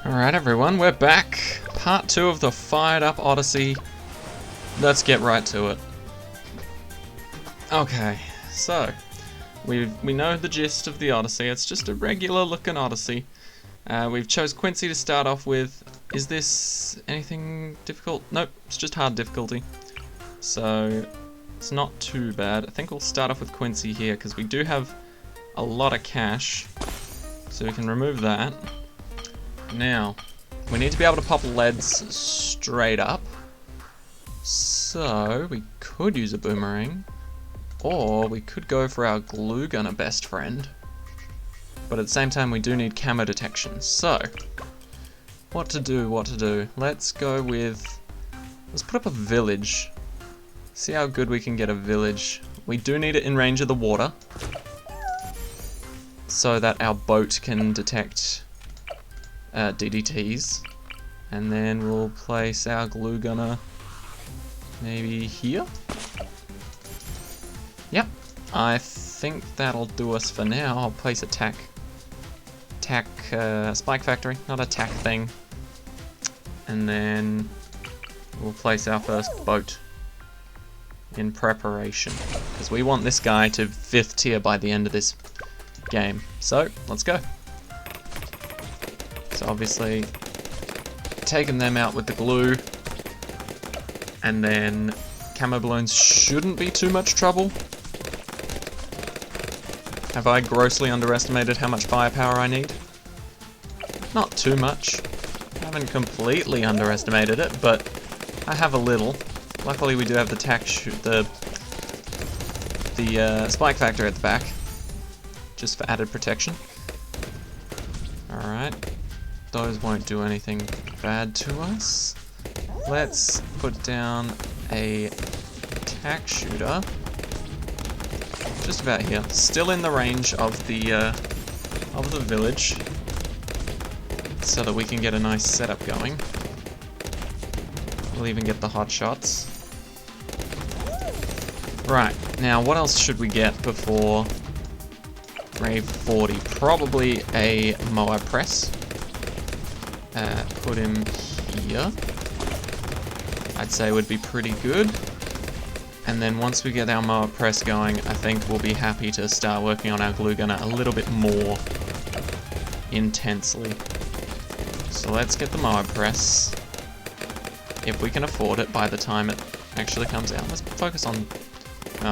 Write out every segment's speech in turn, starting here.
Alright everyone, we're back. Part 2 of the fired up Odyssey. Let's get right to it. Okay, so we know the gist of the Odyssey. It's just a regular looking Odyssey. We've chose Quincy to start off with. Is this anything difficult? Nope, it's just hard difficulty. So it's not too bad. I think we'll start off with Quincy here because we do have a lot of cash. So we can remove that. Now, we need to be able to pop leads straight up. So we could use a boomerang. Or we could go for our glue gunner best friend. But at the same time we do need camo detection. So, what to do? Let's go with... let's put up a village. See how good we can get a village. We do need it in range of the water. So that our boat can detect DDTs. And then we'll place our glue gunner maybe here. Yep, I think that'll do us for now. I'll place a tack spike factory, not a tack thing. And then we'll place our first boat in preparation, because we want this guy to 5th tier by the end of this game. So, let's go. So obviously, taking them out with the glue, and then camo balloons shouldn't be too much trouble. Have I grossly underestimated how much firepower I need? Not too much. I haven't completely underestimated it, but I have a little. Luckily we do have the spike factory at the back, just for added protection. Alright, those won't do anything bad to us. Let's put down a tack shooter. Just about here. Still in the range of the village, so that we can get a nice setup going. We'll even get the hot shots. Right, now what else should we get before Grave 40? Probably a Moab press. Put him here. I'd say would be pretty good. And then once we get our Moab press going, I think we'll be happy to start working on our glue gunner a little bit more intensely. So let's get the Moab press, if we can afford it by the time it actually comes out. Let's focus on...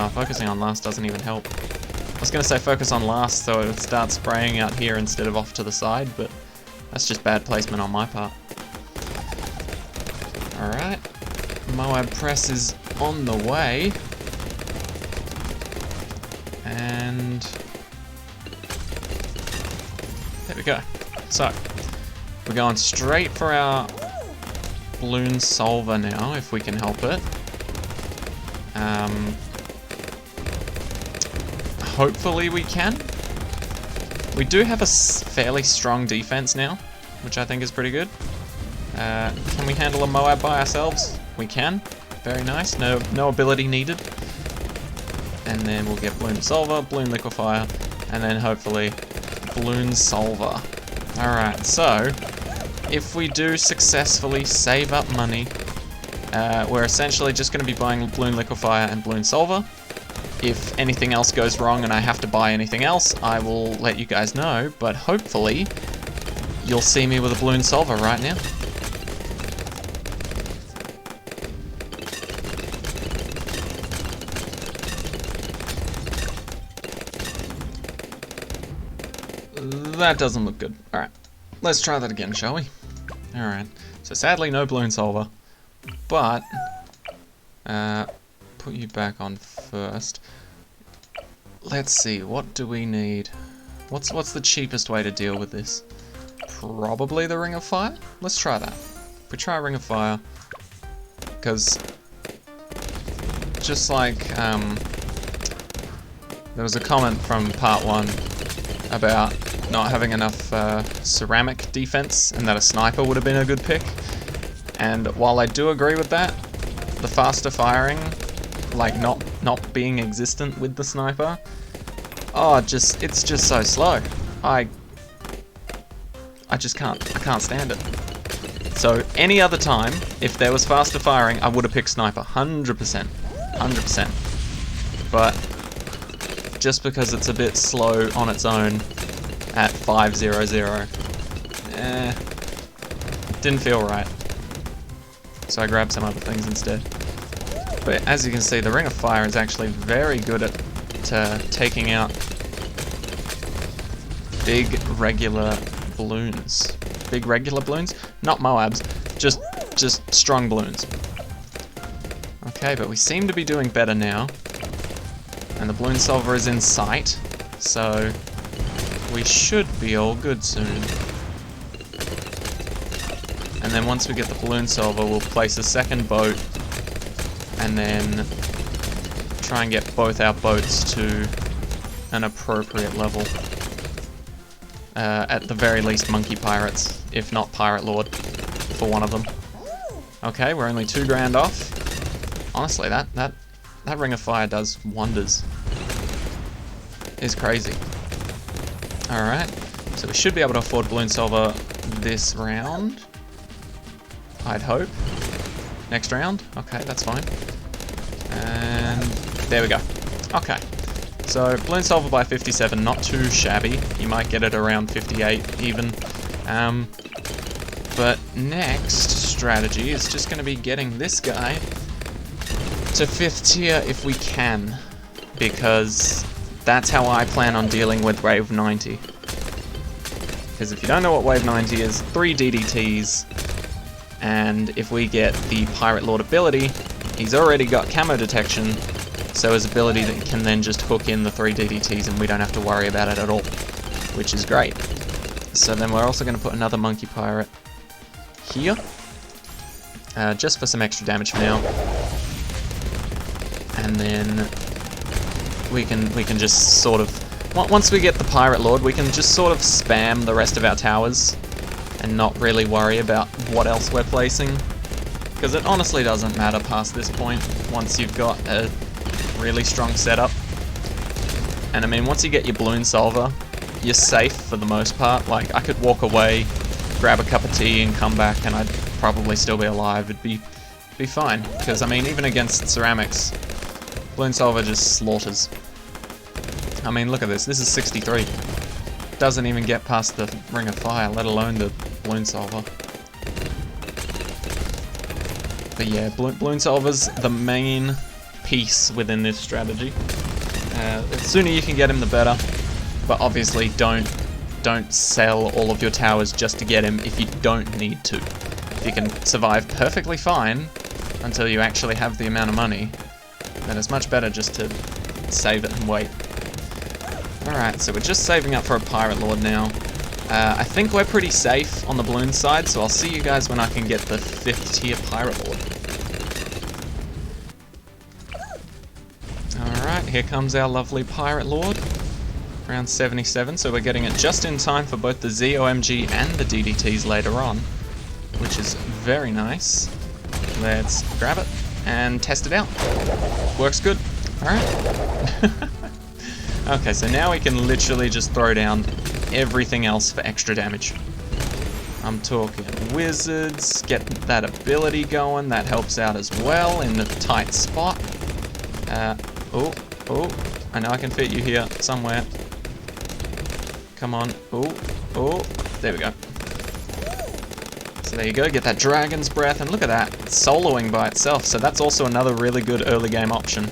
focusing on last doesn't even help. I was going to say focus on last so it would start spraying out here instead of off to the side, but that's just bad placement on my part. Alright, Moab press is on the way, and there we go. So we're going straight for our balloon solver now, if we can help it. Hopefully we can. We do have a fairly strong defense now, which I think is pretty good. Can we handle a Moab by ourselves? We can. Very nice. No ability needed. And then we'll get balloon solver, balloon liquefier, and then hopefully balloon solver. Alright, so if we do successfully save up money, we're essentially just going to be buying balloon liquefier and balloon solver. If anything else goes wrong and I have to buy anything else, I will let you guys know, but hopefully you'll see me with a balloon solver right now. That doesn't look good. Alright, let's try that again, shall we? Alright, so sadly no balloon solver, but put you back on first. Let's see, what do we need? What's the cheapest way to deal with this? Probably the Ring of Fire? Let's try that. If we try Ring of Fire, because just like there was a comment from part 1 about not having enough ceramic defense, and that a sniper would have been a good pick. And while I do agree with that, the faster firing, like not being existent with the sniper, it's just so slow. I can't stand it. So any other time, if there was faster firing, I would have picked sniper, 100%, 100%. But just because it's a bit slow on its own at 500, didn't feel right. So I grabbed some other things instead. But as you can see, the Ring of Fire is actually very good at taking out big regular balloons. Big regular balloons? Not Moabs, just strong balloons. Okay, but we seem to be doing better now. And the balloon solver is in sight, so we should be all good soon. And then once we get the balloon solver, we'll place a second boat and then try and get both our boats to an appropriate level. At the very least, monkey pirates, if not pirate lord, for one of them. Okay, we're only 2 grand off. Honestly, that Ring of Fire does wonders. It's crazy. Alright, so we should be able to afford balloon solver this round. I'd hope. Next round? Okay, that's fine. And there we go. Okay. So, balloon solver by 57, not too shabby. You might get it around 58 even. But next strategy is just going to be getting this guy to 5th tier if we can. Because that's how I plan on dealing with Wave 90. Because if you don't know what Wave 90 is, 3 DDTs. And if we get the Pirate Lord ability, he's already got camo detection, so his ability can then just hook in the 3 DDTs and we don't have to worry about it at all, which is great. So then we're also going to put another monkey pirate here, just for some extra damage for now. And then we can just sort of, once we get the Pirate Lord, we can just sort of spam the rest of our towers and not really worry about what else we're placing, because it honestly doesn't matter past this point once you've got a really strong setup. And I mean, once you get your balloon solver, you're safe for the most part. Like, I could walk away, grab a cup of tea and come back and I'd probably still be alive. It'd be fine, because I mean, even against ceramics, balloon solver just slaughters. I mean, look at this is 63. Doesn't even get past the Ring of Fire, let alone the balloon solver. But yeah, balloon solver's the main piece within this strategy. The sooner you can get him, the better. But obviously, don't sell all of your towers just to get him if you don't need to. If you can survive perfectly fine until you actually have the amount of money, then it's much better just to save it and wait. Alright, so we're just saving up for a Pirate Lord now. I think we're pretty safe on the balloon side, so I'll see you guys when I can get the 5th tier Pirate Lord. Alright, here comes our lovely Pirate Lord. Around 77, so we're getting it just in time for both the ZOMG and the DDTs later on, which is very nice. Let's grab it and test it out. Works good. Alright. Okay, so now we can literally just throw down everything else for extra damage. I'm talking wizards, get that ability going, that helps out as well in the tight spot. Oh, I know I can fit you here somewhere. Come on, oh, there we go. So there you go, get that Dragon's Breath, and look at that, it's soloing by itself, so that's also another really good early game option.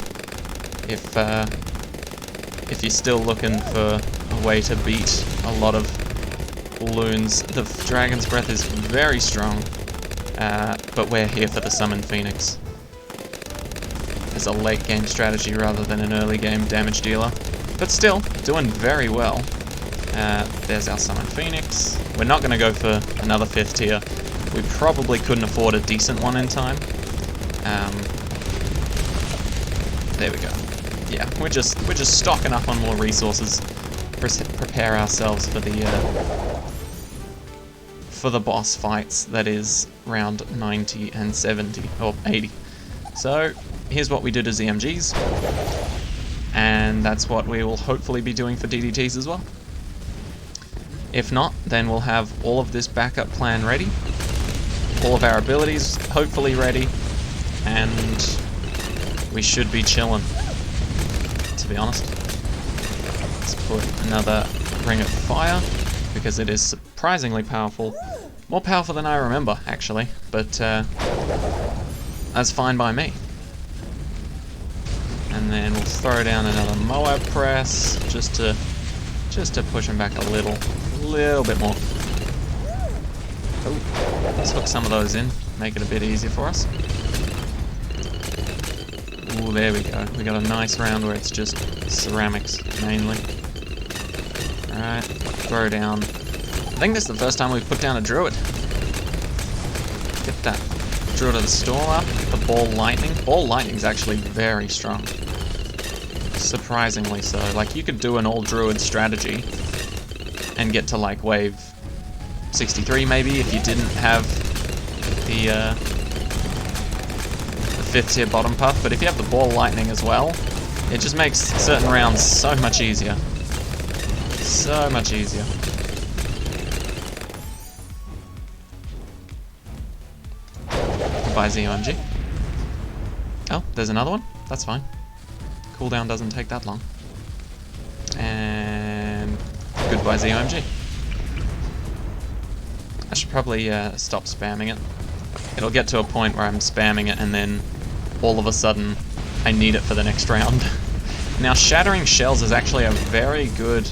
If you're still looking for a way to beat a lot of balloons, the Dragon's Breath is very strong, but we're here for the Summon Phoenix. As a late game strategy rather than an early game damage dealer. But still, doing very well. There's our Summon Phoenix. We're not going to go for another 5th tier. We probably couldn't afford a decent one in time. There we go. Yeah, we're just stocking up on more resources. Prepare ourselves for the boss fights. That is round 90 and 70 or 80. So here's what we do to ZMGs, and that's what we will hopefully be doing for DDTs as well. If not, then we'll have all of this backup plan ready, all of our abilities hopefully ready, and we should be chilling, to be honest. Let's put another Ring of Fire, because it is surprisingly powerful. More powerful than I remember, actually, but that's fine by me. And then we'll throw down another Moab Press, just to push him back a little bit more. Oh, let's hook some of those in, make it a bit easier for us. Ooh, there we go. We got a nice round where it's just ceramics, mainly. Alright, throw down. I think this is the first time we've put down a Druid. Get that Druid of the Storm up. The Ball Lightning. Ball Lightning's actually very strong. Surprisingly so. Like, you could do an all Druid strategy and get to, like, wave 63 maybe if you didn't have the 5th tier bottom puff, but if you have the Ball Lightning as well, it just makes certain rounds so much easier. So much easier. Goodbye, ZOMG. Oh, there's another one? That's fine. Cooldown doesn't take that long. And goodbye, ZOMG. I should probably stop spamming it. It'll get to a point where I'm spamming it and then all of a sudden I need it for the next round. Now, Shattering Shells is actually a very good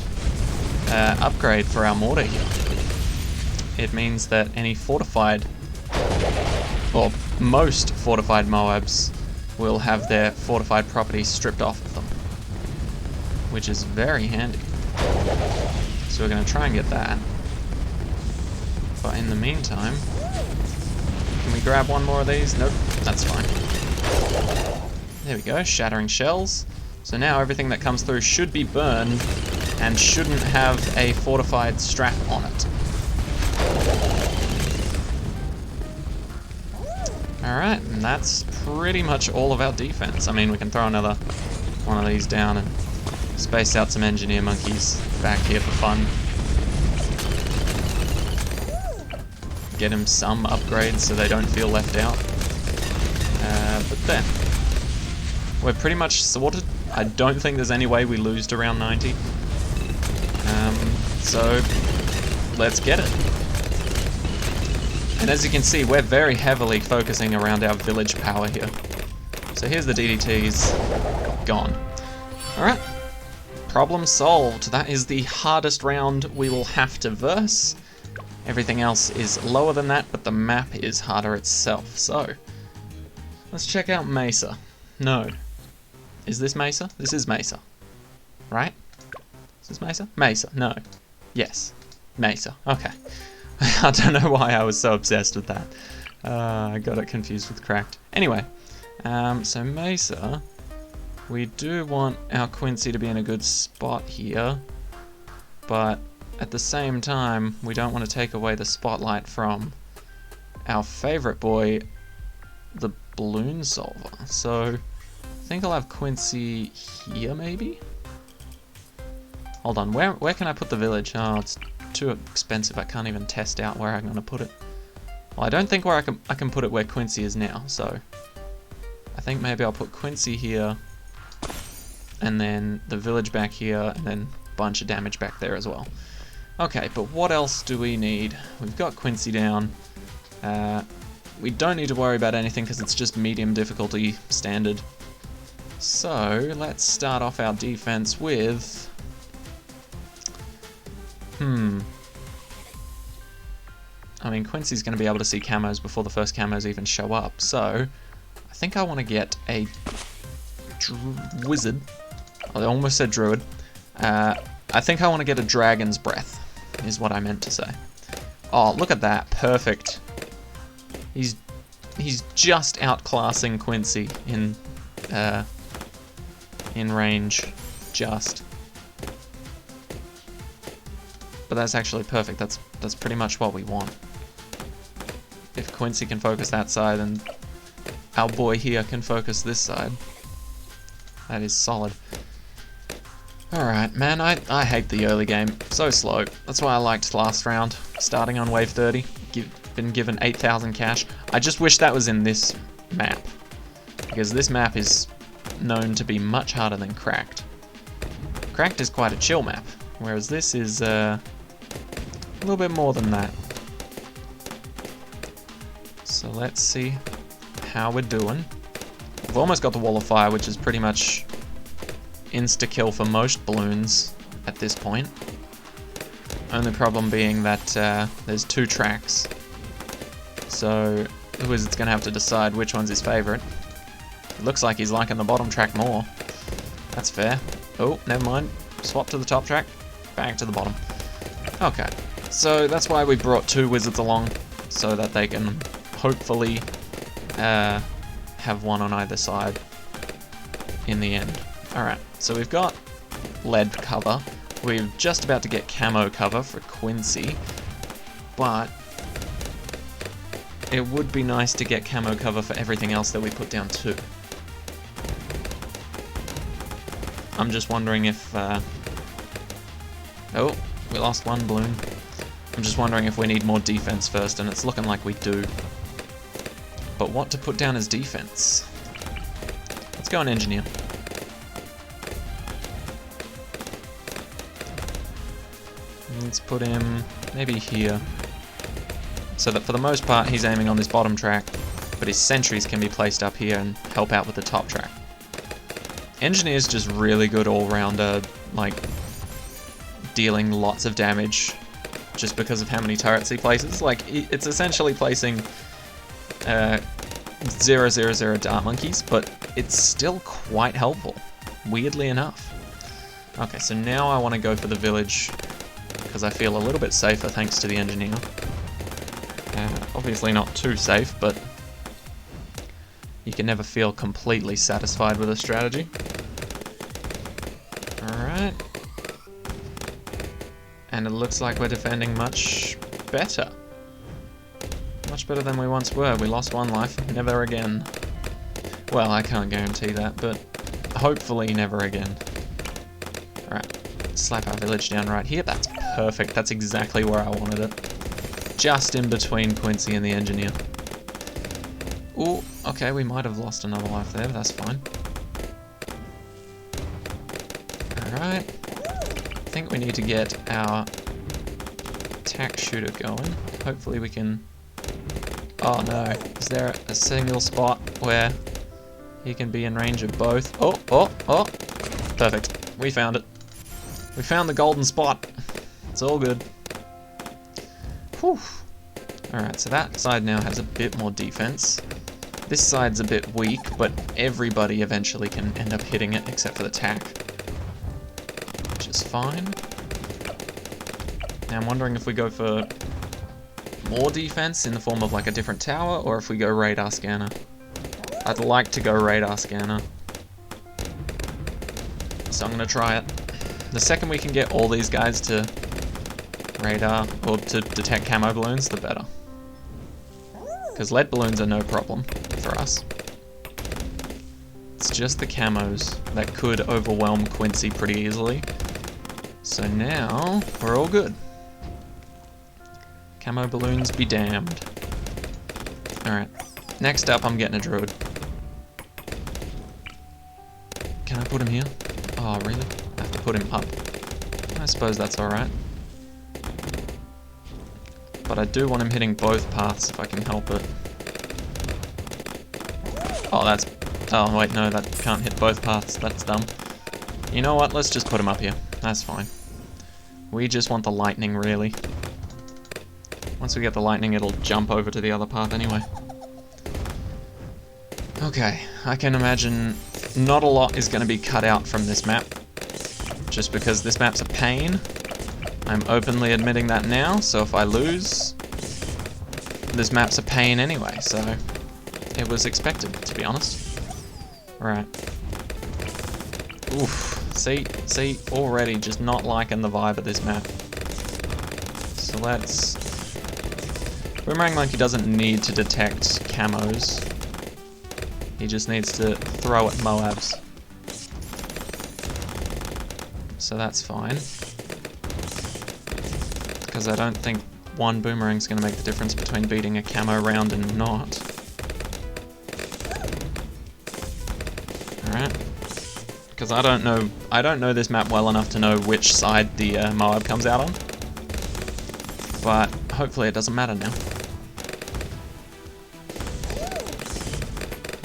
upgrade for our mortar here. It means that any fortified, or most fortified Moabs will have their fortified properties stripped off of them, which is very handy. So we're going to try and get that. But in the meantime, can we grab one more of these? Nope, that's fine. There we go, Shattering Shells. So now everything that comes through should be burned and shouldn't have a fortified strap on it. Alright, and that's pretty much all of our defense. I mean, we can throw another one of these down and space out some engineer monkeys back here for fun. Get them some upgrades so they don't feel left out. But then, we're pretty much sorted. I don't think there's any way we lose to round 90. So, let's get it. And as you can see, we're very heavily focusing around our village power here. So here's the DDTs, gone. Alright, problem solved. That is the hardest round we will have to verse. Everything else is lower than that, but the map is harder itself. So, let's check out Mesa. No. Is this Mesa? This is Mesa. Right? Is this Mesa? Mesa. No. Yes. Mesa. Okay. I don't know why I was so obsessed with that. I got it confused with Cracked. Anyway, so Mesa, we do want our Quincy to be in a good spot here, but at the same time, we don't want to take away the spotlight from our favorite boy, the Balloon Solver. So, I think I'll have Quincy here, maybe? Hold on, where can I put the village? Oh, it's too expensive. I can't even test out where I'm going to put it. Well, I don't think where I can put it where Quincy is now, so I think maybe I'll put Quincy here, and then the village back here, and then a bunch of damage back there as well. Okay, but what else do we need? We've got Quincy down. We don't need to worry about anything because it's just medium difficulty standard. So, let's start off our defense with... I mean, Quincy's going to be able to see camos before the first camos even show up, so I think I want to get a wizard. I almost said druid. I think I want to get a dragon's breath, is what I meant to say. Oh, look at that. Perfect. He's just outclassing Quincy in range. Just. But that's actually perfect. That's pretty much what we want. If Quincy can focus that side, and our boy here can focus this side. That is solid. Alright, man, I hate the early game. So slow. That's why I liked last round. Starting on wave 30. Been given 8,000 cash. I just wish that was in this map. Because this map is known to be much harder than Cracked. Cracked is quite a chill map. Whereas this is a little bit more than that. So let's see how we're doing. We've almost got the Wall of Fire, which is pretty much insta-kill for most balloons at this point. Only problem being that there's 2 tracks. So the wizard's going to have to decide which one's his favourite. It looks like he's liking the bottom track more. That's fair. Oh, never mind. Swap to the top track. Back to the bottom. Okay. So that's why we brought 2 wizards along. So that they can hopefully have one on either side in the end. Alright, so we've got lead cover. We're just about to get camo cover for Quincy, but it would be nice to get camo cover for everything else that we put down too. I'm just wondering if... oh, we lost 1 balloon. I'm just wondering if we need more defense first, and it's looking like we do. But what to put down as defense? Let's go and engineer. Let's put him maybe here. So that for the most part he's aiming on this bottom track, but his sentries can be placed up here and help out with the top track. Engineer's just really good all-rounder, like dealing lots of damage just because of how many turrets he places. Like, it's essentially placing 000 dart monkeys, but it's still quite helpful, weirdly enough. Okay, so now I want to go for the village because I feel a little bit safer thanks to the engineer. Obviously not too safe, but you can never feel completely satisfied with a strategy. Alright. And it looks like we're defending much better. Much better than we once were. We lost 1 life, never again. Well, I can't guarantee that, but hopefully never again. Alright, slap our village down right here. That's perfect. That's exactly where I wanted it. Just in between Quincy and the engineer. Ooh, okay, we might have lost another life there, but that's fine. Alright. I think we need to get our attack shooter going. Hopefully we can... Oh no, is there a single spot where he can be in range of both? Oh, oh, oh! Perfect. We found it. We found the golden spot. It's all good. Whew. Alright, so that side now has a bit more defense. This side's a bit weak, but everybody eventually can end up hitting it except for the tack. Which is fine. Now I'm wondering if we go for more defense in the form of like a different tower, or if we go radar scanner. I'd like to go radar scanner. So I'm gonna try it. The second we can get all these guys to radar, or to detect camo balloons, the better. Because lead balloons are no problem for us. It's just the camos that could overwhelm Quincy pretty easily. So now, we're all good. Camo balloons be damned. Alright, next up I'm getting a Druid. Can I put him here? Oh, really? I have to put him up. I suppose that's alright. But I do want him hitting both paths if I can help it. Oh, that's... Oh, wait, no, that can't hit both paths. That's dumb. You know what? Let's just put him up here. That's fine. We just want the lightning, really. Once we get the lightning, it'll jump over to the other path anyway. Okay, I can imagine not a lot is going to be cut out from this map. Just because this map's a pain. I'm openly admitting that now, so if I lose, this map's a pain anyway, so it was expected, to be honest. Right. Oof. See, already just not liking the vibe of this map. So let's... Boomerang Monkey doesn't need to detect camos. He just needs to throw at Moabs. so that's fine. Because I don't think one boomerang's going to make the difference between beating a camo round and not. Alright. Because I don't know this map well enough to know which side the Moab comes out on. But hopefully it doesn't matter now.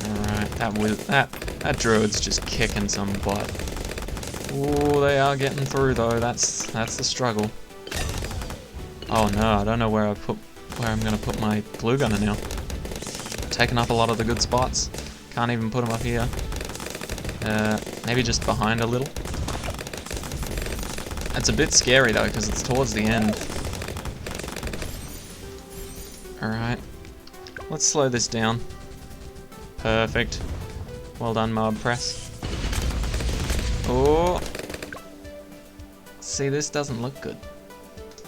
Alright, that Druid's just kicking some butt. Ooh, they are getting through though. That's the struggle. Oh no, I don't know where I'm gonna put my glue gunner now. Taking up a lot of the good spots. Can't even put them up here. Maybe just behind a little. It's a bit scary though, because it's towards the end. Alright. Let's slow this down. Perfect. Well done, Mob Press. Oh. See, this doesn't look good.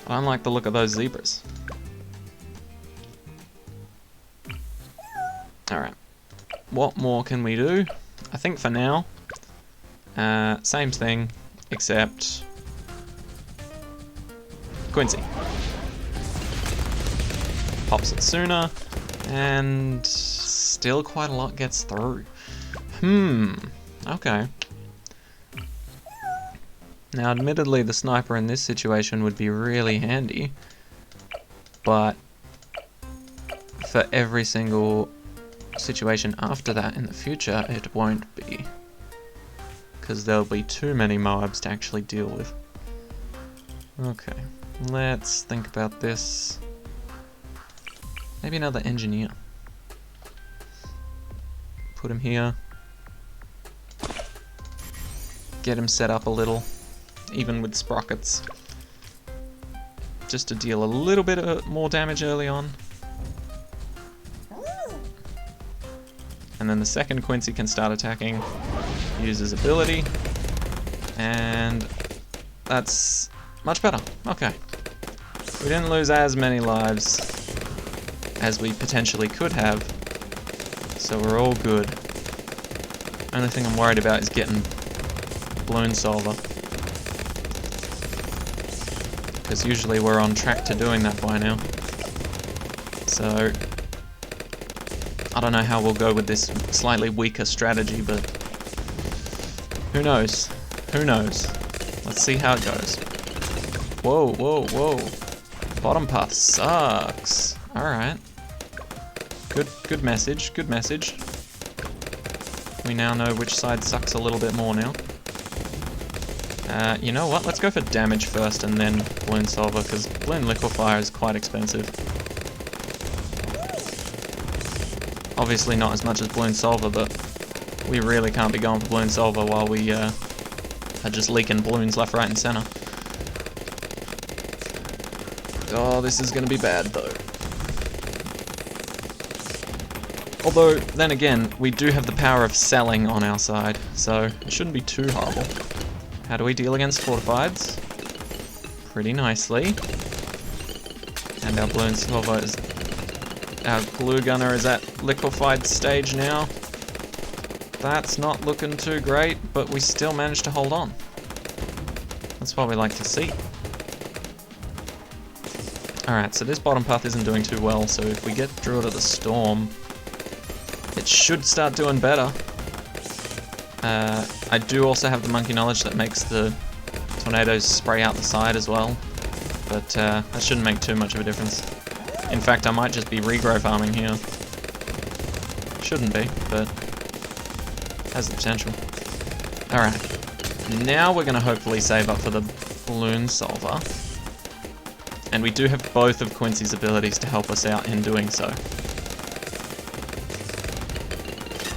I don't like the look of those zebras. Alright. What more can we do? I think for now, same thing, except Quincy. Pops it sooner, and still quite a lot gets through. Okay. Now, admittedly, the sniper in this situation would be really handy, but for every single situation after that in the future, it won't be. Because there'll be too many Moabs to actually deal with. Okay, let's think about this. Maybe another engineer. Put him here. Get him set up a little, even with sprockets. Just to deal a little bit more damage early on. And then the second Quincy can start attacking, use his ability, and that's much better. Okay. We didn't lose as many lives as we potentially could have, so we're all good. Only thing I'm worried about is getting Balloon Solver, because usually we're on track to doing that by now. So I don't know how we'll go with this slightly weaker strategy, but who knows? Who knows? Let's see how it goes. Whoa, whoa, whoa. Bottom path sucks. Alright. Good message, good message. We now know which side sucks a little bit more now. You know what? Let's go for damage first and then Balloon Solver, because Balloon Liquefier is quite expensive. Obviously not as much as Balloon Solver, but we really can't be going for Balloon Solver while we are just leaking balloons left, right, and center. Oh, this is going to be bad, though. Although, then again, we do have the power of selling on our side, so it shouldn't be too horrible. How do we deal against fortifieds? Pretty nicely. And our Balloon Solver is... Our glue gunner is at liquefied stage now. That's not looking too great, but we still managed to hold on. That's what we like to see. Alright, so this bottom path isn't doing too well, so if we get Druid of the Storm, it should start doing better. I do also have the monkey knowledge that makes the tornadoes spray out the side as well, but that shouldn't make too much of a difference. In fact, I might just be regrow farming here. Shouldn't be, but has the potential. Alright, now we're going to hopefully save up for the Balloon Solver. And we do have both of Quincy's abilities to help us out in doing so.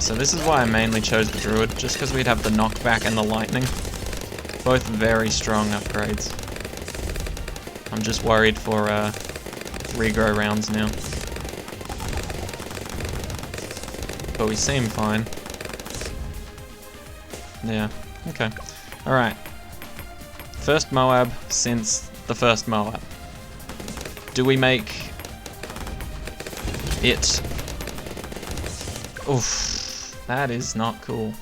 So this is why I mainly chose the Druid, just because we'd have the knockback and the lightning. Both very strong upgrades. I'm just worried for regrow rounds now. But we seem fine. Yeah, okay. Alright. First Moab since the first Moab. Do we make it? Oof, that is not cool.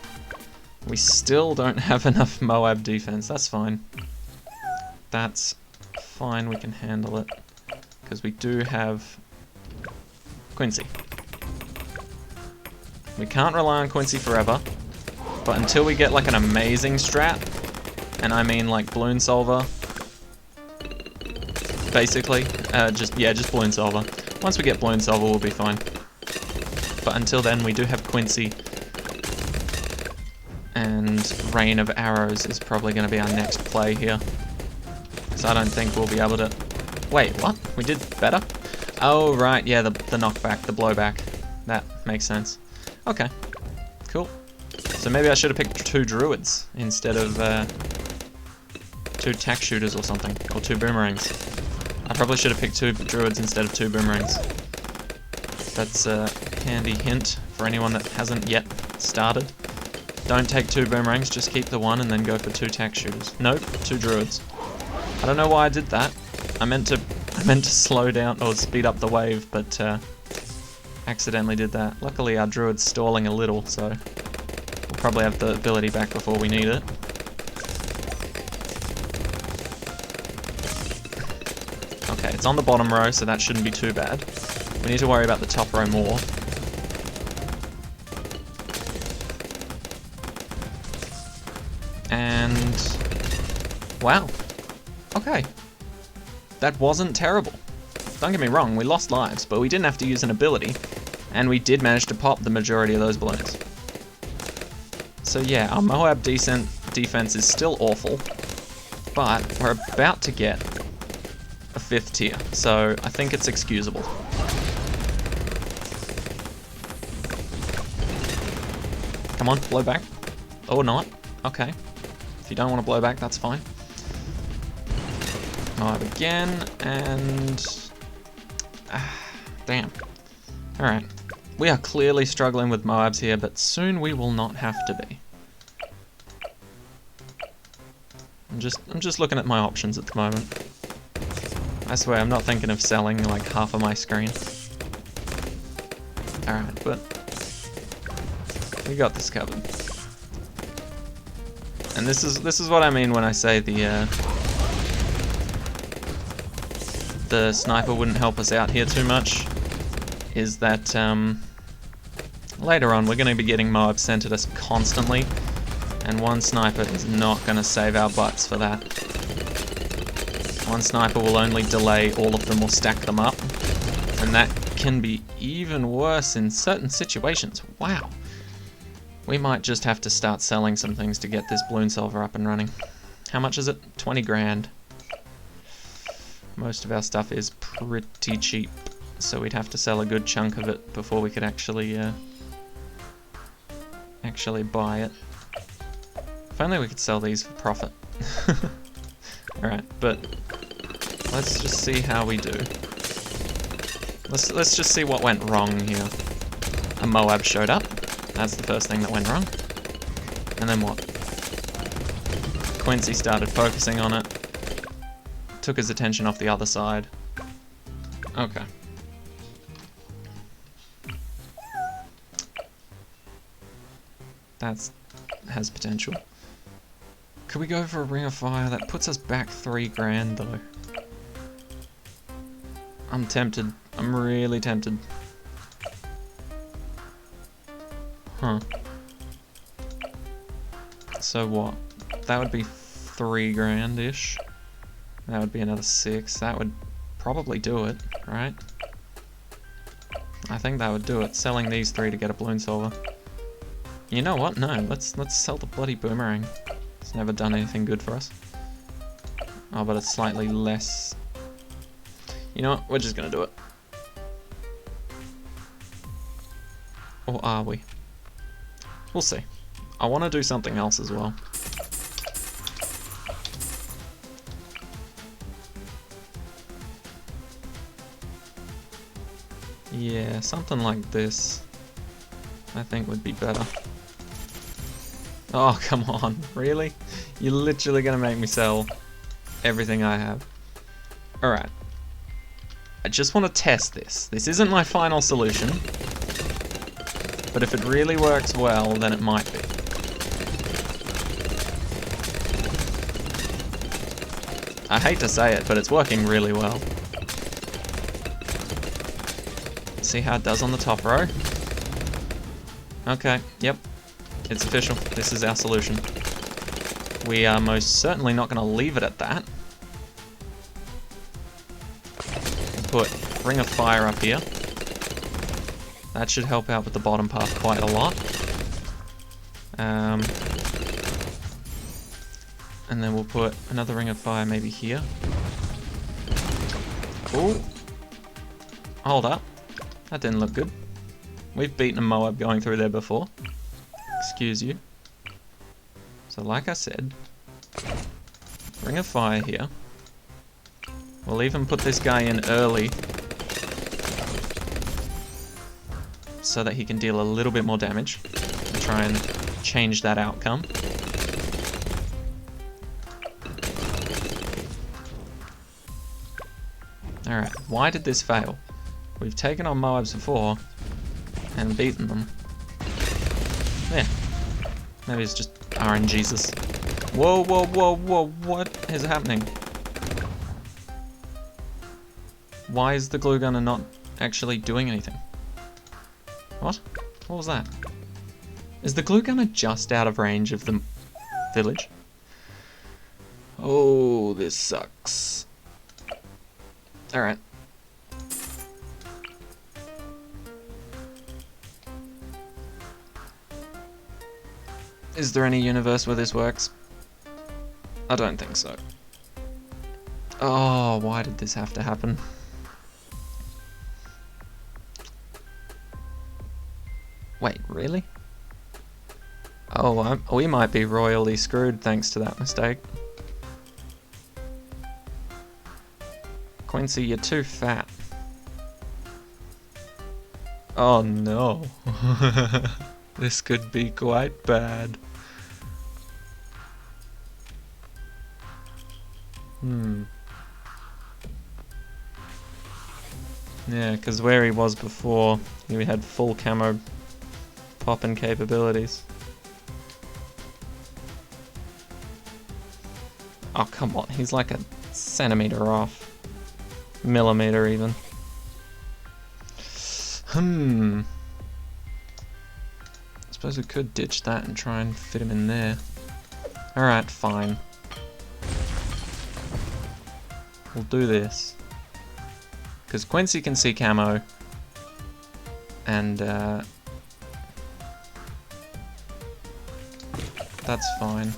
We still don't have enough Moab defense. That's fine. That's fine, we can handle it. Because we do have Quincy. We can't rely on Quincy forever. But until we get like an amazing strat, and I mean like Balloon Solver, basically, just Balloon Solver. Once we get Balloon Solver, we'll be fine. But until then, we do have Quincy, and Rain of Arrows is probably going to be our next play here. So I don't think we'll be able to... Wait, what? We did better? Oh, right, yeah, the knockback, the blowback. That makes sense. Okay, cool. So maybe I should have picked 2 Druids instead of 2 tack shooters or something, or 2 boomerangs. I probably should have picked 2 Druids instead of 2 boomerangs. That's a handy hint for anyone that hasn't yet started. Don't take 2 boomerangs, just keep the 1 and then go for 2 tack shooters. Nope, 2 Druids. I don't know why I did that. I meant to slow down or speed up the wave, but accidentally did that. Luckily our Druid's stalling a little, so we'll probably have the ability back before we need it. Okay, it's on the bottom row, so that shouldn't be too bad. We need to worry about the top row more. And... wow. Okay. That wasn't terrible. Don't get me wrong, we lost lives, but we didn't have to use an ability, and we did manage to pop the majority of those balloons. So yeah, our Moab defense is still awful, but we're about to get a 5th tier, so I think it's excusable. Come on, blow back. Or not. Okay. If you don't want to blow back, that's fine. Moab again, and... damn. Alright. We are clearly struggling with Moabs here, but soon we will not have to be. I'm just looking at my options at the moment. I swear, I'm not thinking of selling like half of my screen. Alright, but we got this covered. And this is what I mean when I say the sniper wouldn't help us out here too much. Is that later on we're going to be getting Moab sent at us constantly, and one sniper is not going to save our butts for that. One sniper will only delay all of them or stack them up, and that can be even worse in certain situations. Wow. We might just have to start selling some things to get this Balloon Solver up and running. How much is it? 20 grand. Most of our stuff is pretty cheap, so we'd have to sell a good chunk of it before we could actually buy it. If only we could sell these for profit. Alright, but let's just see how we do. Let's just see what went wrong here. A Moab showed up. That's the first thing that went wrong. And then what? Quincy started focusing on it. Took his attention off the other side. Okay. That has potential. Could we go for a Ring of Fire? That puts us back 3 grand though. I'm tempted. I'm really tempted. Huh. So what? That would be 3 grand-ish. That would be another 6. That would probably do it, right? I think that would do it. Selling these 3 to get a Balloon Solver. You know what? No, let's sell the bloody Boomerang. It's never done anything good for us. Oh, but it's slightly less. You know what? We're just gonna do it. Or are we? We'll see. I want to do something else as well. Yeah, something like this I think would be better. Oh, come on. Really? You're literally gonna make me sell everything I have. Alright. I just want to test this. This isn't my final solution. But if it really works well, then it might be. I hate to say it, but it's working really well. See how it does on the top row? Okay, yep. It's official. This is our solution. We are most certainly not going to leave it at that. Put Ring of Fire up here. That should help out with the bottom path quite a lot. And then we'll put another Ring of Fire maybe here. Ooh. Hold up. That didn't look good. We've beaten a Moab going through there before. Excuse you. So like I said, Ring of Fire here. We'll even put this guy in early so that he can deal a little bit more damage and try and change that outcome. Alright, why did this fail? We've taken on Moabs before and beaten them. Yeah. Maybe it's just RNGesus. Whoa, whoa, whoa, whoa, what is happening? Why is the glue gunner not actually doing anything? What? What was that? Is the glue gunner just out of range of the village? Oh, this sucks. Alright. Is there any universe where this works? I don't think so. Oh, why did this have to happen? Wait, really? Oh, we might be royally screwed thanks to that mistake. Quincy, you're too fat. Oh no. This could be quite bad. Yeah, because where he was before, he had full camo popping capabilities. Oh, come on. He's like a centimeter off. Millimeter, even. I suppose we could ditch that and try and fit him in there. Alright, fine. We'll do this. Because Quincy can see camo. And, that's fine.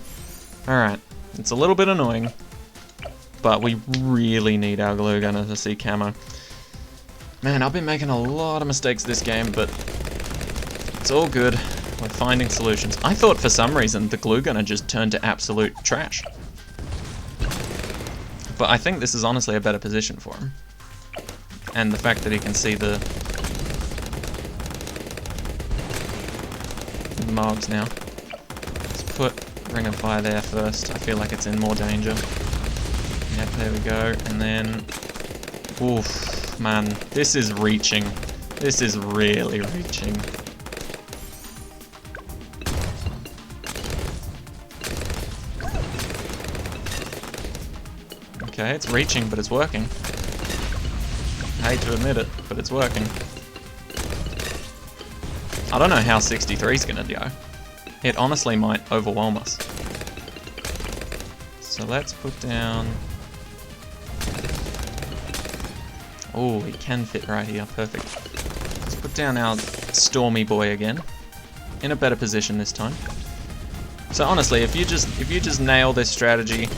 Alright. It's a little bit annoying. But we really need our glue gunner to see camo. Man, I've been making a lot of mistakes this game, but it's all good. We're finding solutions. I thought for some reason the glue gunner just turned to absolute trash. But I think this is honestly a better position for him. And the fact that he can see the mobs now. Let's put Ring of Fire there first. I feel like it's in more danger. Yep, there we go. And then... Oof, man. This is reaching. This is really reaching. Okay, it's reaching, but it's working. I hate to admit it, but it's working. I don't know how 63 is gonna go. It honestly might overwhelm us. So let's put down... Oh, he can fit right here, perfect. Let's put down our Stormy boy again. In a better position this time. So honestly, if you just nail this strategy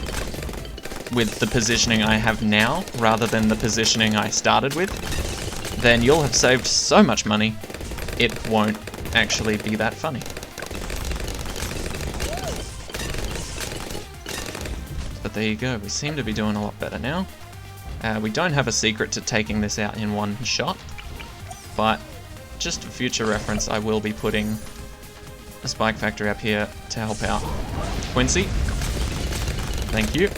with the positioning I have now, rather than the positioning I started with, then you'll have saved so much money, it won't actually be that funny. But there you go, we seem to be doing a lot better now. We don't have a secret to taking this out in one shot, but just for future reference, I will be putting a spike factory up here to help out Quincy. Thank you.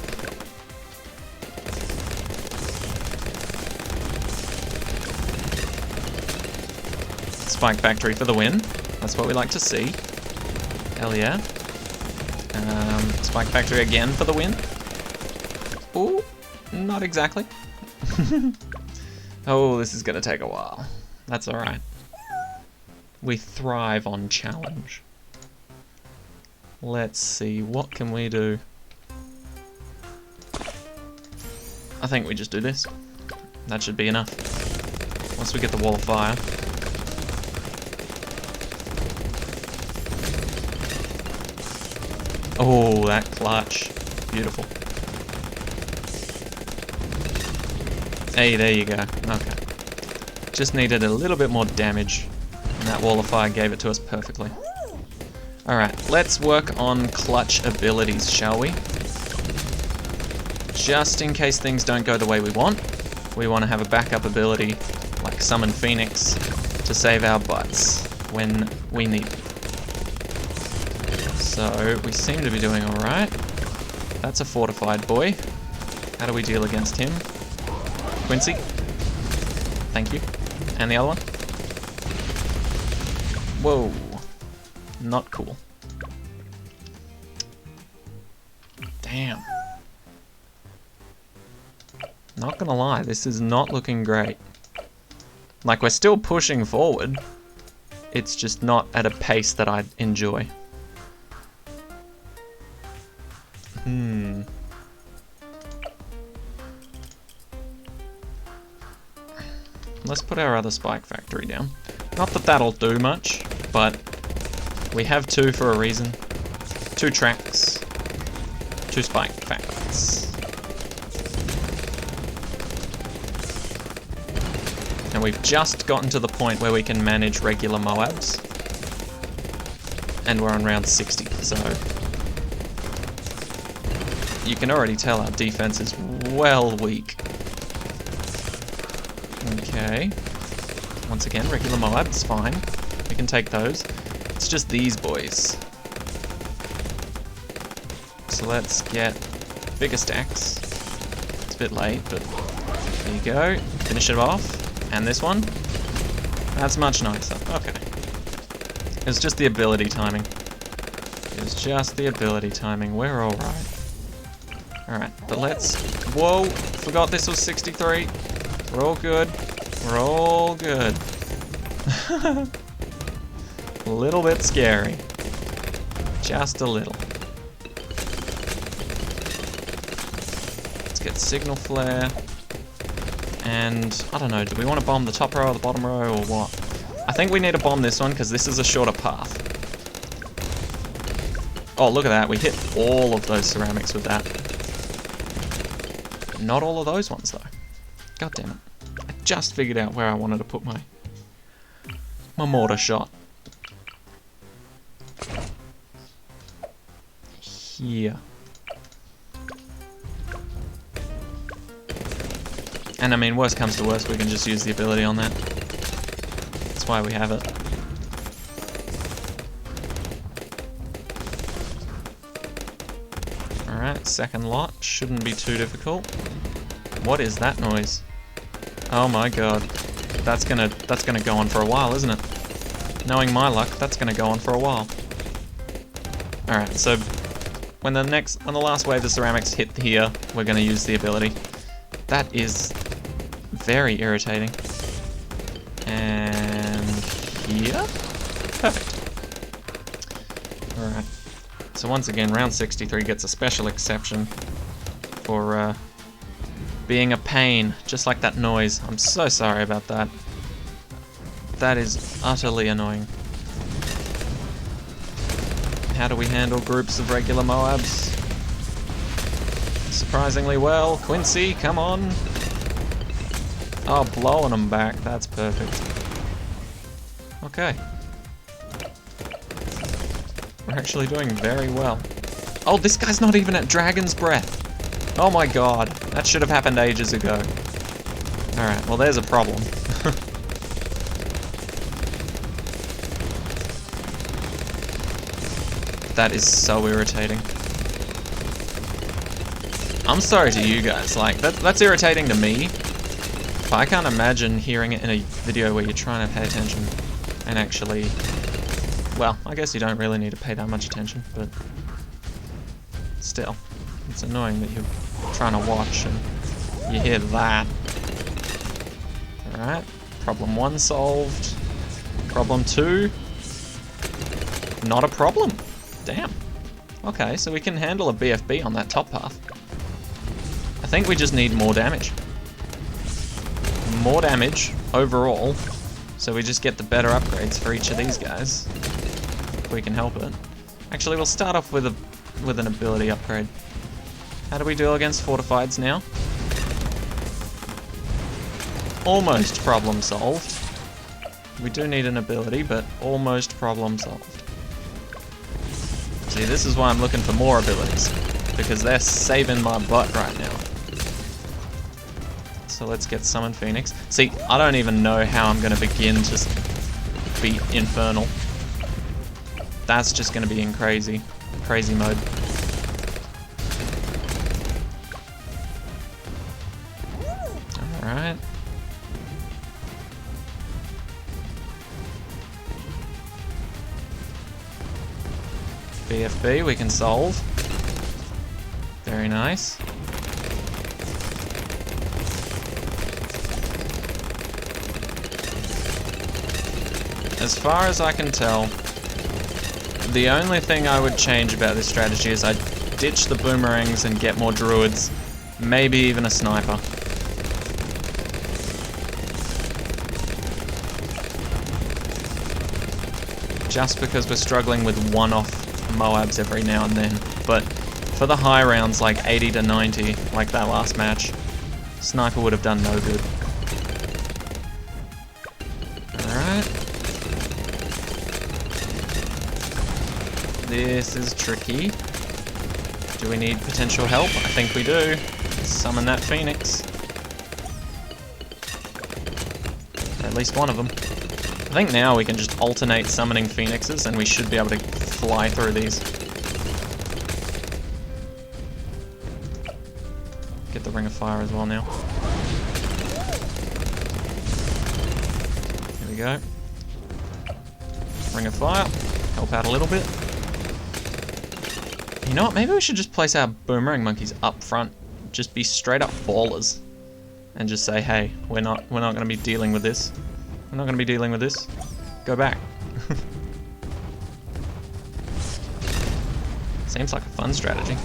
Spike factory for the win. That's what we like to see. Hell yeah. Spike factory again for the win. Ooh, not exactly. Oh, this is gonna take a while. That's alright. We thrive on challenge. Let's see, what can we do? I think we just do this. That should be enough. Once we get the wall of fire. Oh, that clutch. Beautiful. Hey, there you go. Okay. Just needed a little bit more damage, and that wall of fire gave it to us perfectly. Alright, let's work on clutch abilities, shall we? Just in case things don't go the way we want to have a backup ability, like Summon Phoenix, to save our butts when we need it. So, we seem to be doing alright. That's a fortified boy. How do we deal against him? Quincy? Thank you. And the other one? Whoa. Not cool. Damn. Not gonna lie, this is not looking great. Like, we're still pushing forward. It's just not at a pace that I enjoy. Let's put our other spike factory down. Not that that'll do much, but we have two for a reason. 2 tracks, 2 spike factories. And we've just gotten to the point where we can manage regular Moabs. And we're on round 60, so you can already tell our defense is well weak. Okay. Once again, regular Moabs, fine. We can take those. It's just these boys. So let's get bigger stacks. It's a bit late, but there you go. Finish it off. And this one. That's much nicer. Okay. It was just the ability timing. It was just the ability timing. We're alright. Alright, but let's... Whoa! Forgot this was 63. We're all good. We're all good. A little bit scary. Just a little. Let's get signal flare. And I don't know, do we want to bomb the top row or the bottom row or what? I think we need to bomb this one because this is a shorter path. Oh, look at that. We hit all of those ceramics with that. Not all of those ones though. God damn it. I just figured out where I wanted to put my mortar shot. Here. And I mean, worst comes to worst, we can just use the ability on that. That's why we have it. Alright, second lot. Shouldn't be too difficult. What is that noise? Oh my god. That's gonna go on for a while, isn't it? Knowing my luck, that's gonna go on for a while. Alright, so when the last wave of ceramics hit here, we're gonna use the ability. That is very irritating. And here? Perfect. Alright. So once again, round 63 gets a special exception for being a pain, just like that noise. I'm so sorry about that. That is utterly annoying. How do we handle groups of regular Moabs? Surprisingly well. Quincy, come on. Oh, blowing them back. That's perfect. Okay. We're actually doing very well. Oh, this guy's not even at Dragon's Breath. Oh my god. That should have happened ages ago. Alright, well there's a problem. That is so irritating. I'm sorry to you guys, like, that's irritating to me, but I can't imagine hearing it in a video where you're trying to pay attention and actually, well, I guess you don't really need to pay that much attention, but still, it's annoying that you trying to watch, and you hear that. Alright, problem 1 solved. Problem 2, not a problem. Damn. Okay, so we can handle a BFB on that top path. I think we just need more damage. More damage overall, so we just get the better upgrades for each of these guys, if we can help it. Actually, we'll start off with an ability upgrade. How do we deal against fortifieds now? Almost problem solved. We do need an ability, but almost problem solved. See, this is why I'm looking for more abilities, because they're saving my butt right now. So let's get Summon Phoenix. See, I don't even know how I'm going to begin to beat Infernal. That's just going to be in crazy mode. Alright. BFB we can solve. Very nice. As far as I can tell, the only thing I would change about this strategy is I'd ditch the boomerangs and get more druids, maybe even a sniper. Just because we're struggling with one-off Moabs every now and then, but for the high rounds like 80 to 90, like that last match, sniper would have done no good. Alright. This is tricky. Do we need potential help? I think we do. Summon that Phoenix. Or at least one of them. I think now we can just alternate summoning Phoenixes and we should be able to fly through these. Get the Ring of Fire as well now. Here we go. Ring of Fire. Help out a little bit. You know what, maybe we should just place our boomerang monkeys up front. Just be straight up ballers. And just say, hey, we're not gonna be dealing with this. We're not gonna be dealing with this. Go back. Seems like a fun strategy.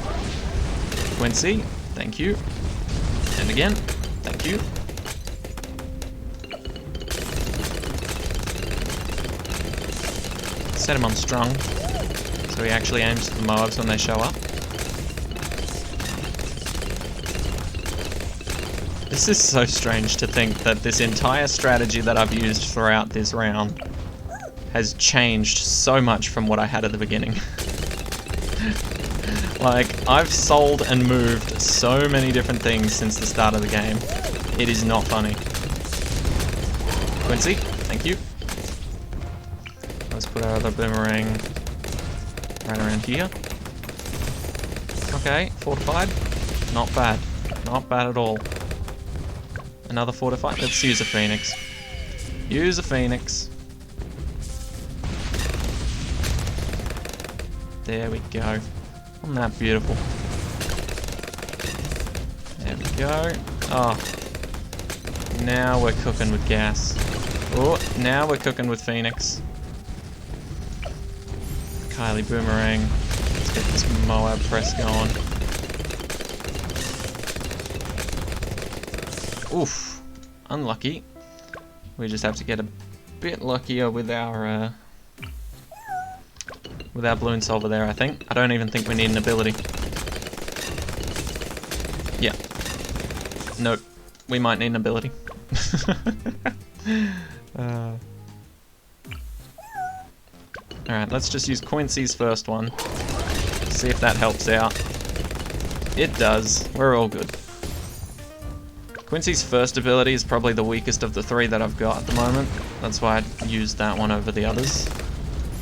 Quincy, thank you. And again, thank you. Set him on strong, so he actually aims for the Moabs when they show up. This is so strange to think that this entire strategy that I've used throughout this round has changed so much from what I had at the beginning. Like, I've sold and moved so many different things since the start of the game. It is not funny. Quincy, thank you. Let's put our other boomerang right around here. Okay, fortified. Not bad. Not bad at all. Another fortified. Let's use a Phoenix. Use a Phoenix. There we go. Isn't that beautiful? There we go. Oh. Now we're cooking with gas. Oh, now we're cooking with Phoenix. Kylie Boomerang. Let's get this Moab press going. Oof. Unlucky. We just have to get a bit luckier with our balloon solver there, I think. I don't even think we need an ability. Yeah. Nope. We might need an ability. Alright, let's just use Quincy's first one. See if that helps out. It does. We're all good. Quincy's first ability is probably the weakest of the three that I've got at the moment. That's why I used that one over the others.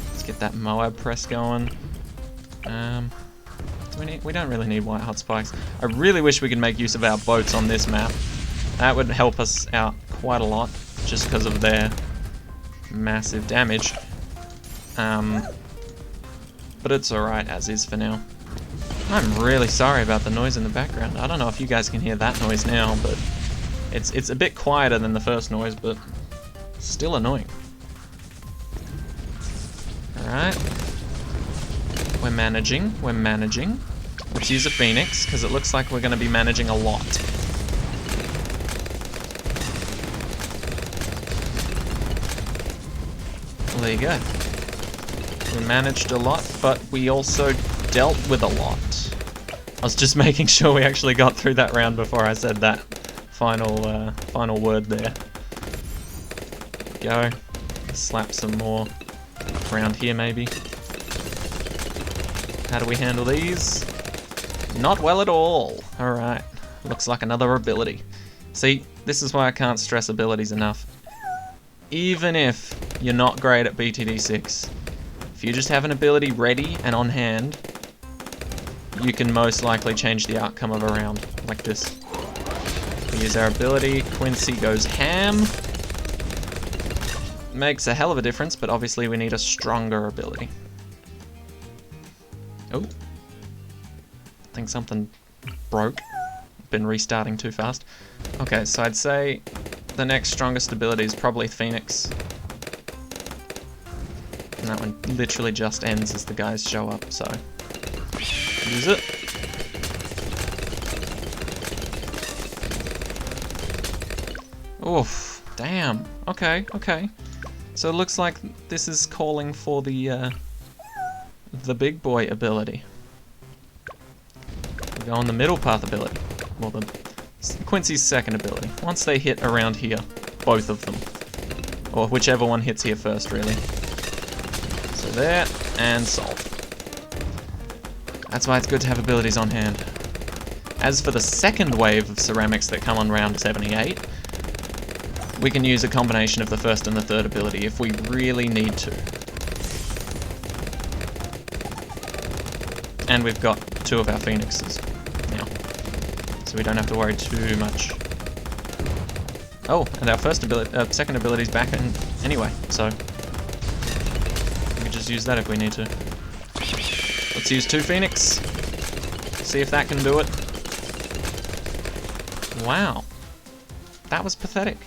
Let's get that Moab press going. We don't really need white hot spikes. I really wish we could make use of our boats on this map. That would help us out quite a lot, just because of their massive damage. But it's alright as is for now. I'm really sorry about the noise in the background. I don't know if you guys can hear that noise now, but it's a bit quieter than the first noise, but still annoying. Alright. We're managing. Let's use a Phoenix, because it looks like we're going to be managing a lot. Well, there you go. We managed a lot, but we also dealt with a lot. I was just making sure we actually got through that round before I said that final word there. Go. Slap some more around here, maybe. How do we handle these? Not well at all. Alright. Looks like another ability. See, this is why I can't stress abilities enough. Even if you're not great at BTD6, if you just have an ability ready and on hand, you can most likely change the outcome of a round, like this. We use our ability, Quincy goes ham. Makes a hell of a difference, but obviously we need a stronger ability. Oh. I think something broke. Been restarting too fast. Okay, so I'd say the next strongest ability is probably Phoenix. And that one literally just ends as the guys show up, so use it. Oof, damn. Okay. So it looks like this is calling for the big boy ability. We go on the middle path ability. Well, Quincy's second ability. Once they hit around here, both of them. Or whichever one hits here first, really. So there, and solved. That's why it's good to have abilities on hand. As for the second wave of ceramics that come on round 78, we can use a combination of the first and the third ability if we really need to. And we've got 2 of our Phoenixes now, so we don't have to worry too much. Oh, and our second ability's back in anyway, so we can just use that if we need to. Let's use 2 Phoenix. See if that can do it. Wow. That was pathetic.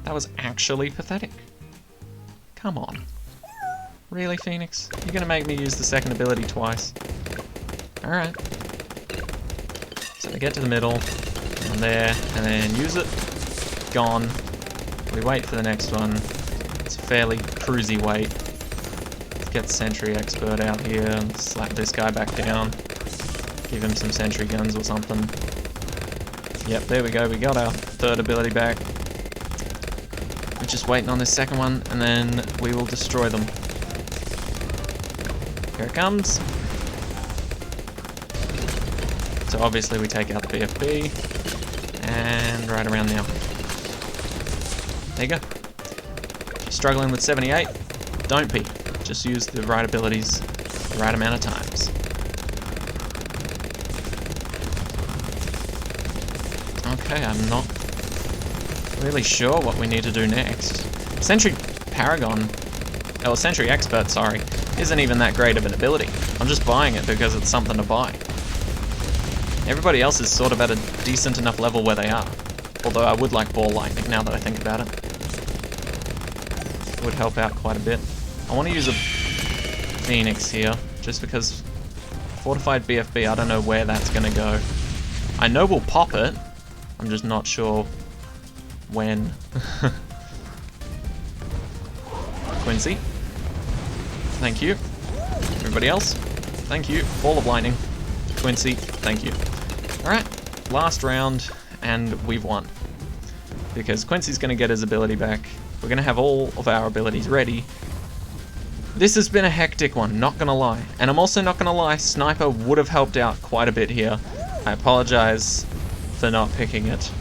That was actually pathetic. Come on. Really, Phoenix? You're gonna make me use the second ability twice. Alright. So we get to the middle, and there, and then use it. Gone. We wait for the next one. It's a fairly cruisy wait. Let's get Sentry Expert out here and slap this guy back down. Give him some sentry guns or something. Yep, there we go. We got our third ability back. We're just waiting on this second one, and then we will destroy them. Here it comes. So obviously we take out the BFB, and right around now. There you go. If you're struggling with 78, don't be. Just use the right abilities the right amount of times. Okay, I'm not really sure what we need to do next. Sentry Paragon, or Sentry Expert, sorry, isn't even that great of an ability. I'm just buying it because it's something to buy. Everybody else is sort of at a decent enough level where they are. Although I would like Ball Lightning now that I think about it. Would help out quite a bit. I want to use a Phoenix here, just because Fortified BFB, I don't know where that's going to go. I know we'll pop it, I'm just not sure when. Quincy. Thank you. Everybody else. Thank you. Ball of Lightning. Quincy. Thank you. Alright. Last round, and we've won. Because Quincy's going to get his ability back. We're going to have all of our abilities ready. This has been a hectic one, not going to lie. And I'm also not going to lie, Sniper would have helped out quite a bit here. I apologize for not picking it.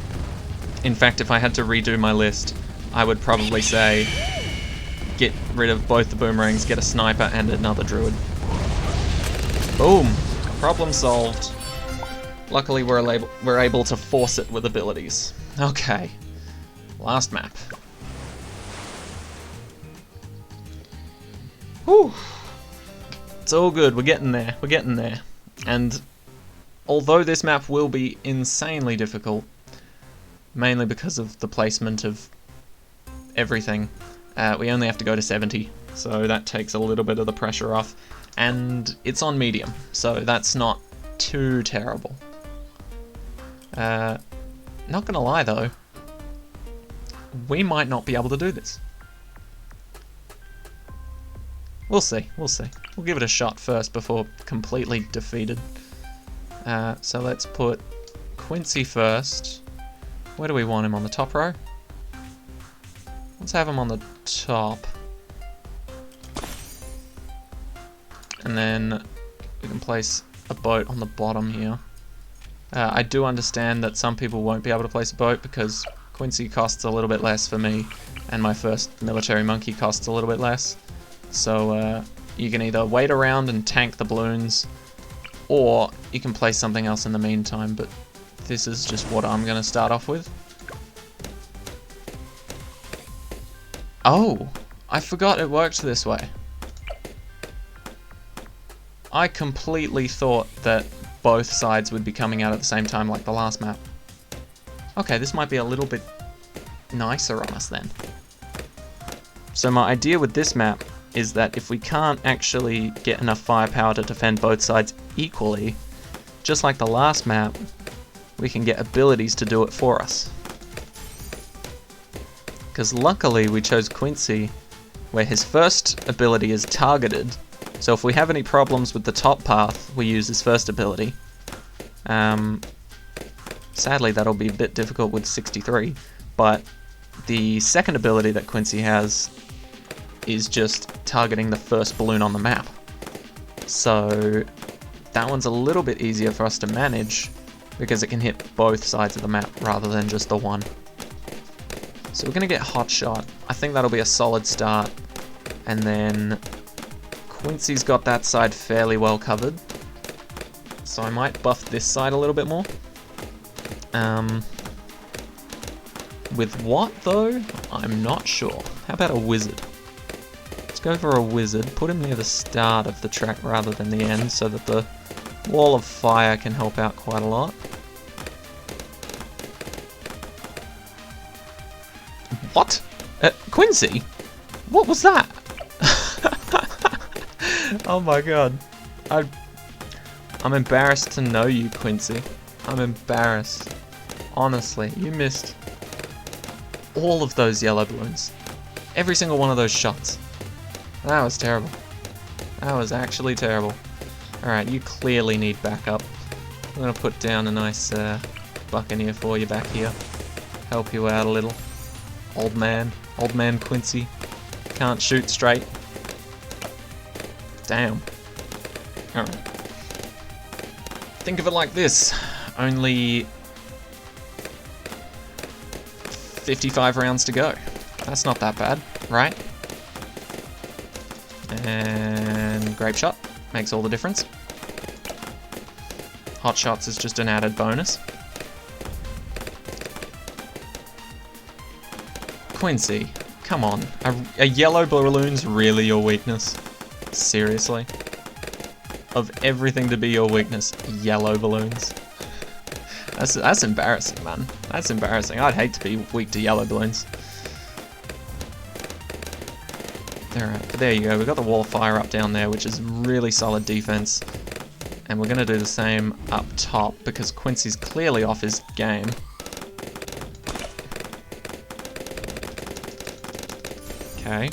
In fact, if I had to redo my list, I would probably say get rid of both the boomerangs, get a sniper and another druid. Boom! Problem solved. Luckily we're able to force it with abilities. Okay. Last map. Whew. It's all good, we're getting there, we're getting there. And although this map will be insanely difficult, mainly because of the placement of everything, we only have to go to 70, so that takes a little bit of the pressure off. And it's on medium, so that's not too terrible. Not gonna lie though, we might not be able to do this. We'll see, we'll see. We'll give it a shot first before completely defeated. So let's put Quincy first. Where do we want him, on the top row? Let's have him on the top. And then we can place a boat on the bottom here. I do understand that some people won't be able to place a boat because Quincy costs a little bit less for me, and my first military monkey costs a little bit less. So you can either wait around and tank the balloons, or you can place something else in the meantime, but this is just what I'm going to start off with. Oh, I forgot it worked this way. I completely thought that both sides would be coming out at the same time like the last map. Okay, this might be a little bit nicer on us then. So my idea with this map is that if we can't actually get enough firepower to defend both sides equally, just like the last map, we can get abilities to do it for us. Because luckily we chose Quincy, where his first ability is targeted, so if we have any problems with the top path, we use his first ability. Sadly that'll be a bit difficult with 63, but the second ability that Quincy has is just targeting the first balloon on the map. So that one's a little bit easier for us to manage because it can hit both sides of the map rather than just the one. So we're gonna get Hot Shot. I think that'll be a solid start. And then Quincy's got that side fairly well covered. So I might buff this side a little bit more. With what though? I'm not sure. How about a wizard? Let's go for a wizard. Put him near the start of the track rather than the end so that the wall of fire can help out quite a lot. What? Quincy? What was that? Oh my god. I'm embarrassed to know you, Quincy. I'm embarrassed. Honestly, you missed all of those yellow balloons. Every single one of those shots. That was terrible. That was actually terrible. Alright, you clearly need backup. I'm gonna put down a nice buccaneer for you back here. Help you out a little. Old man Quincy. Can't shoot straight. Damn. Alright. Think of it like this. Only 55 rounds to go. That's not that bad, right? And grape shot makes all the difference. Hot shots is just an added bonus. Quincy, come on. Are yellow balloons really your weakness? Seriously? Of everything to be your weakness, yellow balloons. That's embarrassing, man. That's embarrassing. I'd hate to be weak to yellow balloons. Alright, but there you go. We've got the wall of fire up down there, which is really solid defense. And we're going to do the same up top, because Quincy's clearly off his game. Okay.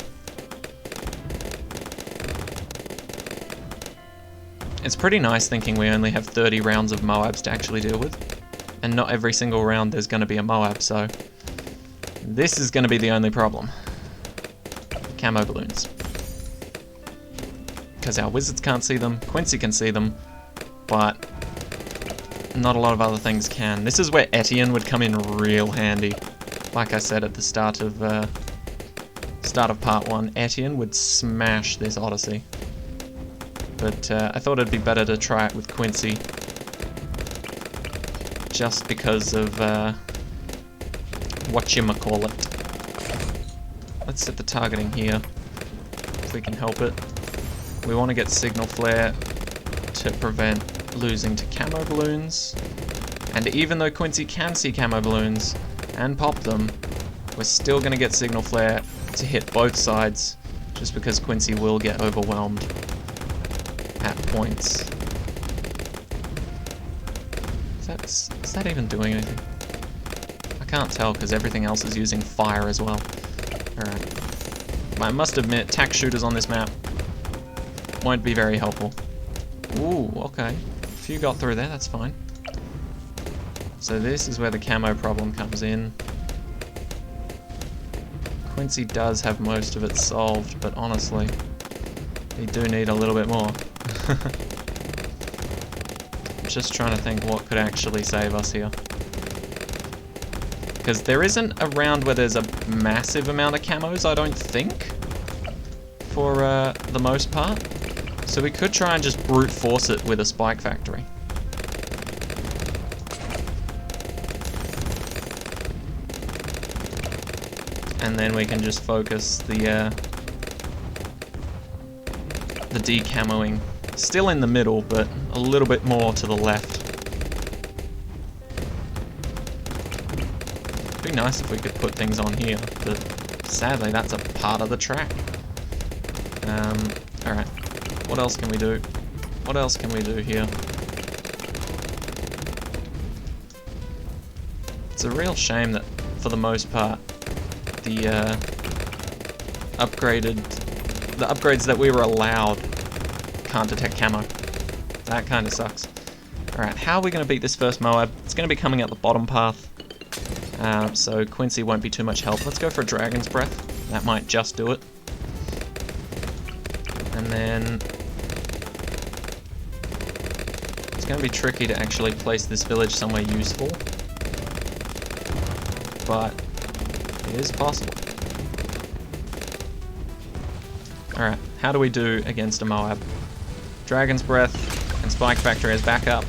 It's pretty nice thinking we only have 30 rounds of Moabs to actually deal with. And not every single round there's going to be a Moab, so this is going to be the only problem. Camo balloons. Because our wizards can't see them, Quincy can see them, but not a lot of other things can. This is where Etienne would come in real handy. Like I said at the start of part 1, Etienne would smash this Odyssey. But I thought it'd be better to try it with Quincy. Just because of whatchamacallit. Let's set the targeting here, if we can help it. We want to get signal flare to prevent losing to camo balloons. And even though Quincy can see camo balloons and pop them, we're still going to get signal flare to hit both sides, just because Quincy will get overwhelmed at points. Is that even doing anything? I can't tell because everything else is using fire as well. Alright. I must admit, tack shooters on this map won't be very helpful. Ooh, okay. If you got through there, that's fine. So this is where the camo problem comes in. Quincy does have most of it solved, but honestly, we do need a little bit more. I'm just trying to think what could actually save us here. Because there isn't a round where there's a massive amount of camos, I don't think, for the most part. So we could try and just brute force it with a spike factory. And then we can just focus the decamoing. Still in the middle, but a little bit more to the left. It'd be nice if we could put things on here, but sadly that's a part of the track. Alright, what else can we do? What else can we do here? It's a real shame that, for the most part, the upgrades that we were allowed can't detect camo. That kind of sucks. Alright, how are we going to beat this first Moab? It's going to be coming out the bottom path, so Quincy won't be too much help. Let's go for a Dragon's Breath. That might just do it. And then it's going to be tricky to actually place this village somewhere useful, but it is possible. Alright, how do we do against a Moab? Dragon's Breath and Spike Factory as backup.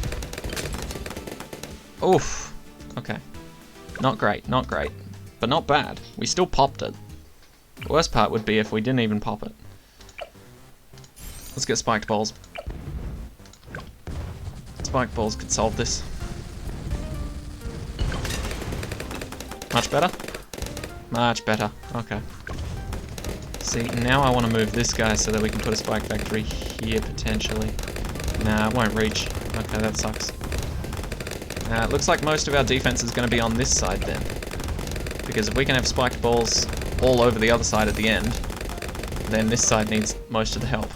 Oof. Okay. Not great, not great. But not bad. We still popped it. The worst part would be if we didn't even pop it. Let's get Spiked Balls. Spiked Balls could solve this. Much better? Much better. Okay. See, now I want to move this guy so that we can put a Spike Factory here, potentially. Nah, it won't reach. Okay, that sucks. It looks like most of our defense is going to be on this side then. Because if we can have Spiked Balls all over the other side at the end, then this side needs most of the help.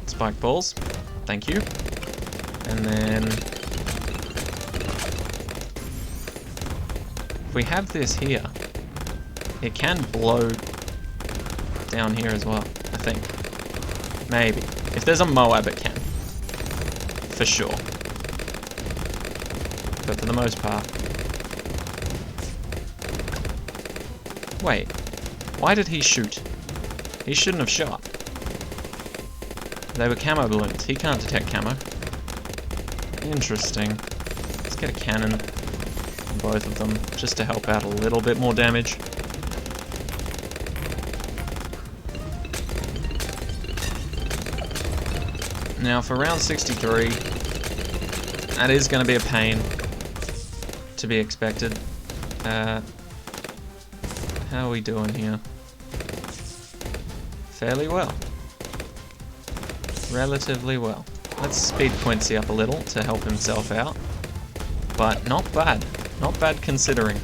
Spiked Balls. Thank you. And then if we have this here, it can blow down here as well, I think. Maybe. If there's a Moab, it can. For sure. But for the most part. Wait. Why did he shoot? He shouldn't have shot. They were camo balloons. He can't detect camo. Interesting. Let's get a cannon on both of them, just to help out a little bit more damage. Now for round 63, that is going to be a pain to be expected. How are we doing here? Fairly well. Relatively well. Let's speed Quincy up a little to help himself out. But not bad. Not bad considering.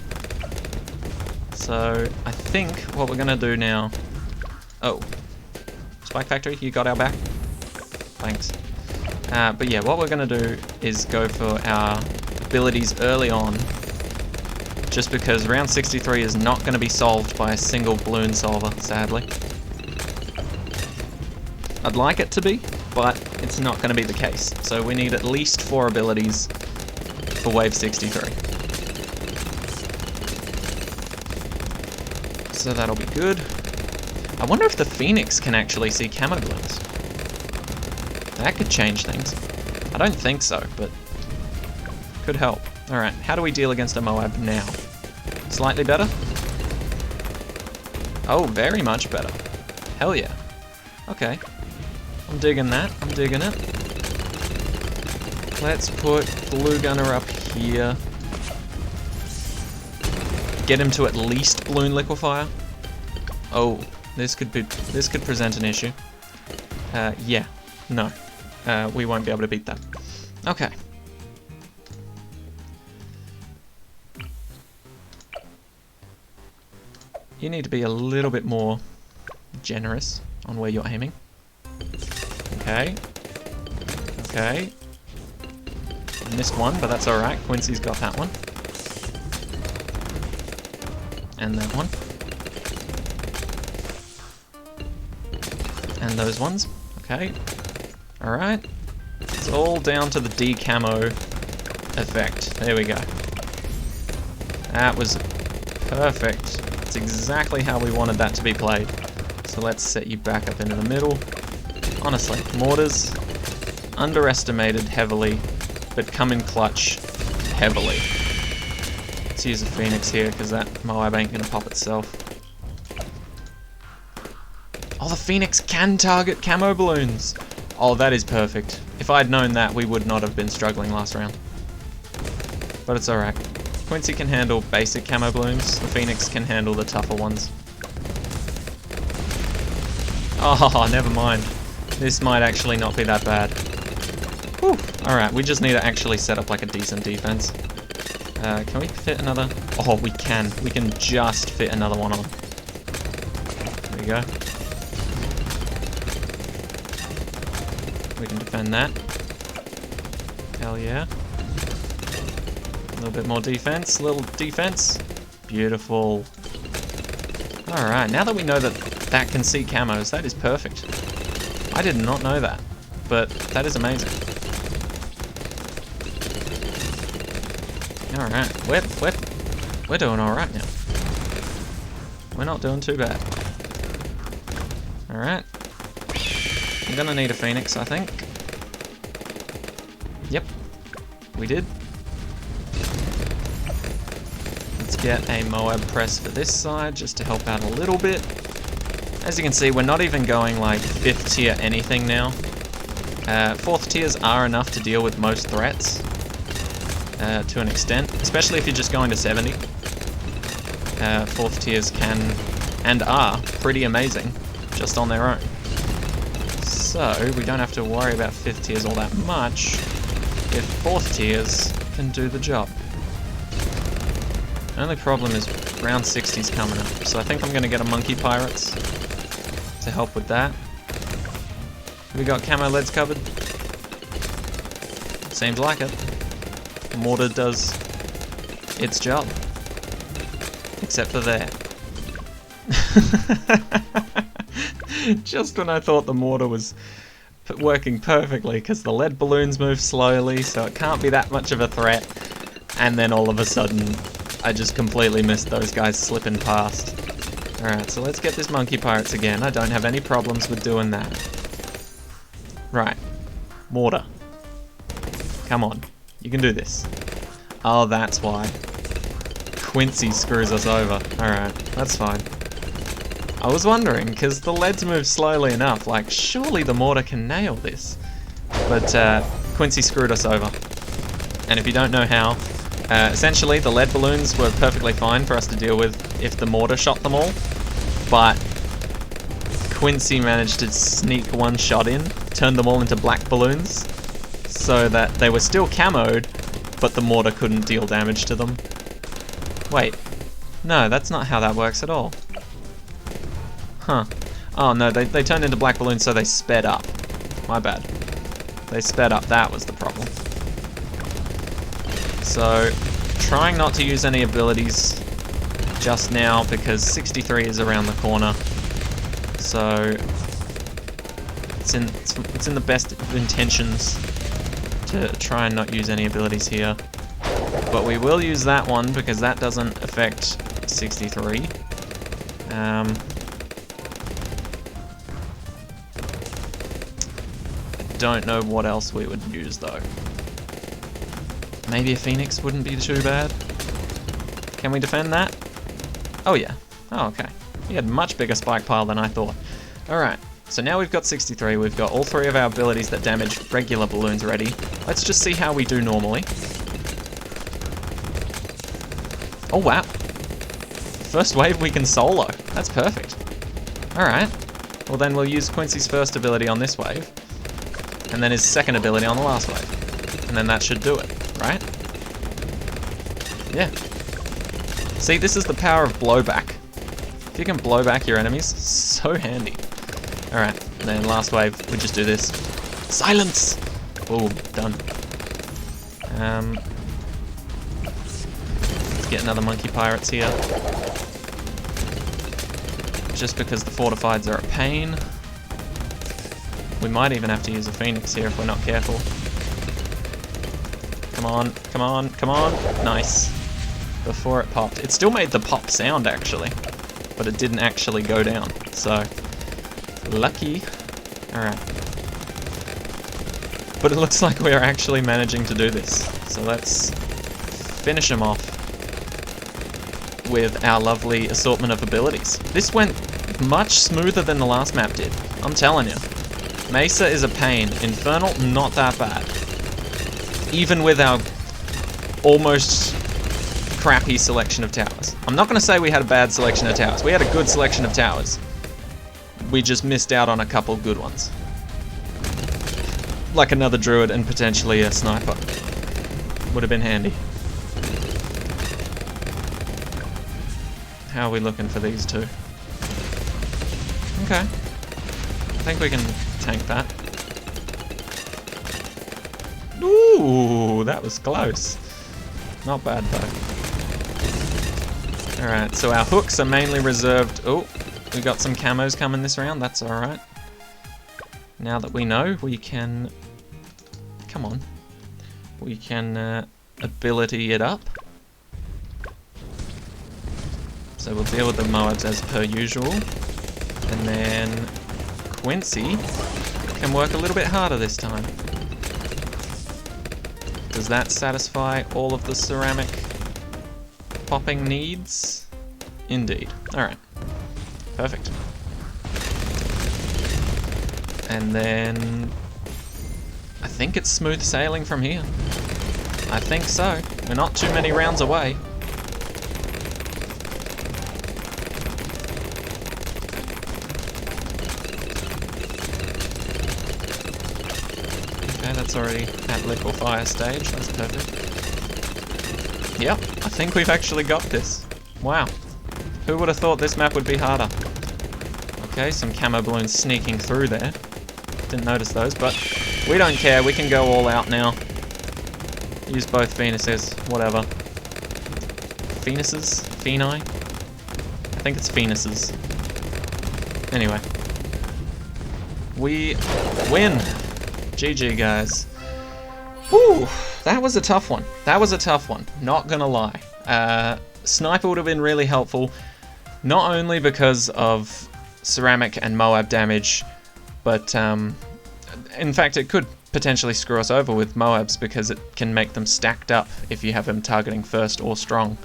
So I think what we're going to do now... Oh. Spike Factory, you got our back? Thanks. But yeah, what we're going to do is go for our abilities early on, just because round 63 is not going to be solved by a single balloon solver, sadly. I'd like it to be, but it's not going to be the case. So we need at least 4 abilities for wave 63. So that'll be good. I wonder if the Phoenix can actually see camo balloons. That could change things. I don't think so, but could help. Alright, how do we deal against a Moab now? Slightly better? Oh, very much better. Hell yeah. Okay. I'm digging that. I'm digging it. Let's put Blue Gunner up here. Get him to at least Balloon Liquefier. Oh, this could present an issue. Yeah. No. We won't be able to beat that. Okay. You need to be a little bit more generous on where you're aiming. Okay. Okay. Missed one, but that's alright. Quincy's got that one. And that one. And those ones. Okay. Alright. It's all down to the D-camo effect. There we go. That was perfect. That's exactly how we wanted that to be played. So let's set you back up into the middle. Honestly, mortars, underestimated heavily, but come in clutch heavily. Let's use a Phoenix here, because that Moab ain't gonna pop itself. Oh, the Phoenix can target camo balloons! Oh, that is perfect. If I'd known that, we would not have been struggling last round. But it's alright. Quincy can handle basic camo balloons, the Phoenix can handle the tougher ones. Oh, never mind. This might actually not be that bad. Whew. Alright, we just need to actually set up like a decent defense. Can we fit another? Oh, we can. We can just fit another one on. There we go. We can defend that. Hell yeah. A little bit more defense. Little defense. Beautiful. Alright, now that we know that that can see camos, that is perfect. I did not know that, but that is amazing. Alright, we're doing alright now. We're not doing too bad. Alright. I'm gonna need a Phoenix, I think. Yep, we did. Let's get a Moab press for this side, just to help out a little bit. As you can see, we're not even going like 5th tier anything now. 4th tiers are enough to deal with most threats. To an extent, especially if you're just going to 70. 4th tiers can and are pretty amazing just on their own. So we don't have to worry about 5th tiers all that much if 4th tiers can do the job. The only problem is round 60's coming up, so I think I'm going to get a Monkey Pirates to help with that. Have we got camo leads covered? Seems like it. Mortar does its job. Except for there. Just when I thought the mortar was working perfectly, because the lead balloons move slowly, so it can't be that much of a threat. And then all of a sudden, I just completely missed those guys slipping past. Alright, so let's get this Monkey Pirates again. I don't have any problems with doing that. Right. Mortar. Come on. You can do this. Oh, that's why. Quincy screws us over. Alright, that's fine. I was wondering, because the leads move slowly enough, like, surely the mortar can nail this. But, Quincy screwed us over. And if you don't know how, essentially the lead balloons were perfectly fine for us to deal with if the mortar shot them all. But Quincy managed to sneak one shot in, turn them all into black balloons, so that they were still camoed, but the mortar couldn't deal damage to them. Wait. No, that's not how that works at all. Huh. Oh no, they turned into black balloons so they sped up. My bad. They sped up, that was the problem. So, trying not to use any abilities just now because 63 is around the corner. So, it's in the best of intentions to try and not use any abilities here. But we will use that one because that doesn't affect 63. Don't know what else we would use though. Maybe a Phoenix wouldn't be too bad. Can we defend that? Oh yeah. Oh, okay. He had a much bigger spike pile than I thought. Alright. So now we've got 63, we've got all 3 of our abilities that damage regular balloons ready. Let's just see how we do normally. Oh wow. First wave we can solo. That's perfect. Alright. Well then we'll use Quincy's first ability on this wave. And then his second ability on the last wave. And then that should do it, right? Yeah. See, this is the power of blowback. If you can blow back your enemies, so handy. Alright, and then last wave, we just do this. Silence! Boom, done. Let's get another monkey pirates here. Just because the fortifieds are a pain. We might even have to use a phoenix here if we're not careful. Come on, come on, come on. Nice. Before it popped. It still made the pop sound actually, but it didn't actually go down, so lucky. Alright. But it looks like we're actually managing to do this. So let's finish them off with our lovely assortment of abilities. This went much smoother than the last map did. I'm telling you. Mesa is a pain. Infernal, not that bad. Even with our almost crappy selection of towers. I'm not going to say we had a bad selection of towers. We had a good selection of towers. We just missed out on a couple good ones. Like another Druid and potentially a sniper. Would have been handy. How are we looking for these two? Okay. I think we can tank that. Ooh, that was close. Not bad though. Alright, so our hooks are mainly reserved. Oh, we got some camos coming this round. That's alright. Now that we know, we can... Come on. We can ability it up. So we'll deal with the Moabs as per usual. And then Quincy can work a little bit harder this time. Does that satisfy all of the ceramic popping needs? Indeed. Alright. Perfect. And then I think it's smooth sailing from here. I think so. We're not too many rounds away. Okay, that's already at liquefire stage. That's perfect. Yep, I think we've actually got this. Wow. Who would have thought this map would be harder? Okay, some camo balloons sneaking through there. Didn't notice those, but we don't care. We can go all out now. Use both Venuses, whatever. Venuses? Pheni? I think it's Venuses. Anyway. We win! GG, guys. Whew! That was a tough one. That was a tough one. Not gonna lie. Sniper would have been really helpful. Not only because of ceramic and Moab damage, but in fact it could potentially screw us over with Moabs because it can make them stacked up if you have them targeting first or strong.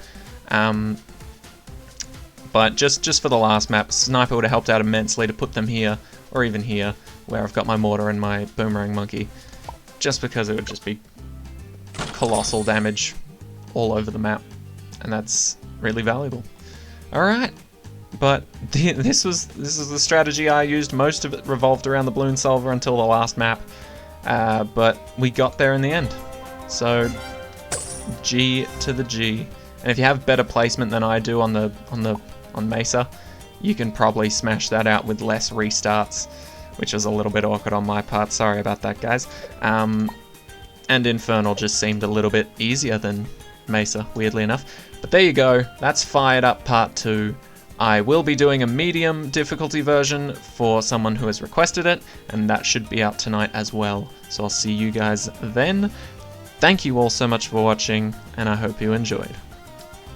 But just for the last map, Sniper would have helped out immensely to put them here, or even here, where I've got my mortar and my boomerang monkey, just because it would just be colossal damage all over the map, and that's really valuable. Alright, but this is the strategy I used. Most of it revolved around the balloon solver until the last map, but we got there in the end. So G to the G. And if you have better placement than I do on Mesa, you can probably smash that out with less restarts, which is a little bit awkward on my part. Sorry about that, guys. And Infernal just seemed a little bit easier than Mesa, weirdly enough. But there you go. That's Fired Up Part 2. I will be doing a medium difficulty version for someone who has requested it, and that should be out tonight as well. So I'll see you guys then. Thank you all so much for watching, and I hope you enjoyed.